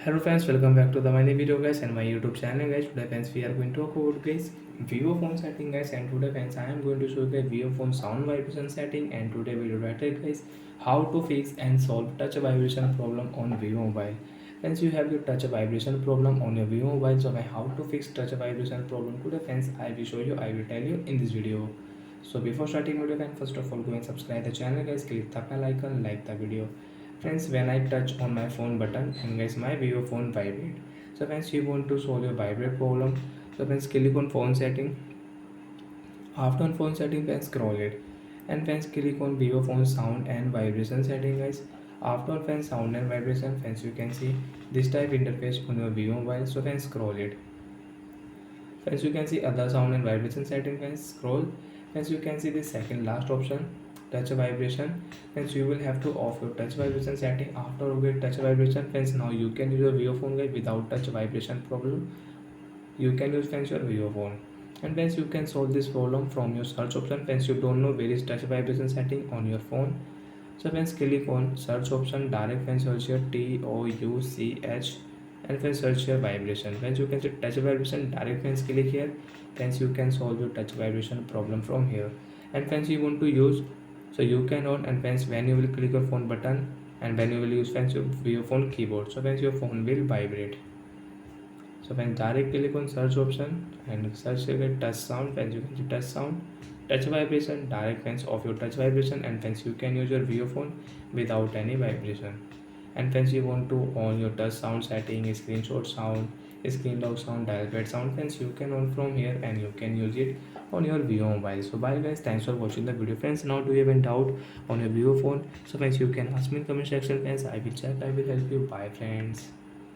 Hello friends, welcome back to the my new video guys and my YouTube channel guys. Today friends we are going to talk about guys Vivo phone setting guys, and today friends I am going to show you guys Vivo phone sound vibration setting, and today video related guys how to fix and solve touch vibration problem on Vivo mobile. Friends, you have your touch vibration problem on your Vivo mobile, so how to fix touch vibration problem today friends I will show you, I will tell you in this video. So before starting video friends, first of all go and subscribe the channel guys, click the bell icon, like the video. Friends, when I touch on my phone button and guys my Vivo phone vibrate. So friends, you want to solve your vibrate problem. So friends, click on phone setting. After on phone setting, friends, scroll it. And friends, click on Vivo phone sound and vibration setting guys. After on friends, sound and vibration, friends, you can see this type interface on your Vivo mobile. So friends, scroll it. Friends, you can see other sound and vibration setting. Friends, scroll. Friends, you can see the second last option, touch vibration. Friends, you will have to off your touch vibration setting. After you get touch vibration, friends, now you can use your Vivo phone guys without touch vibration problem. You can use friends your Vivo phone. And friends, you can solve this problem from your search option. Friends, you don't know where is touch vibration setting on your phone. So friends, click on search option, direct friends search here TOUCH, and friends search here vibration. Friends, you can see touch vibration, direct friends click here. Friends, you can solve your touch vibration problem from here. And friends, you want to use, so you can on, and friends, when you will click your phone button and when you will use friends your phone keyboard, so friends your phone will vibrate. So when direct click on search option and search you get touch sound, friends you can see touch sound, touch vibration, direct friends of your touch vibration, and friends you can use your Vivo phone without any vibration. And friends, you want to on your touch sound setting, screenshot sound, screen lock sound, dial pad sound, friends you can on from here and you can use it on your Vivo mobile. So bye guys, thanks for watching the video friends. Now do you have any doubt on your Vivo phone, so friends you can ask me in comment section friends, I will check, I will help you. Bye friends.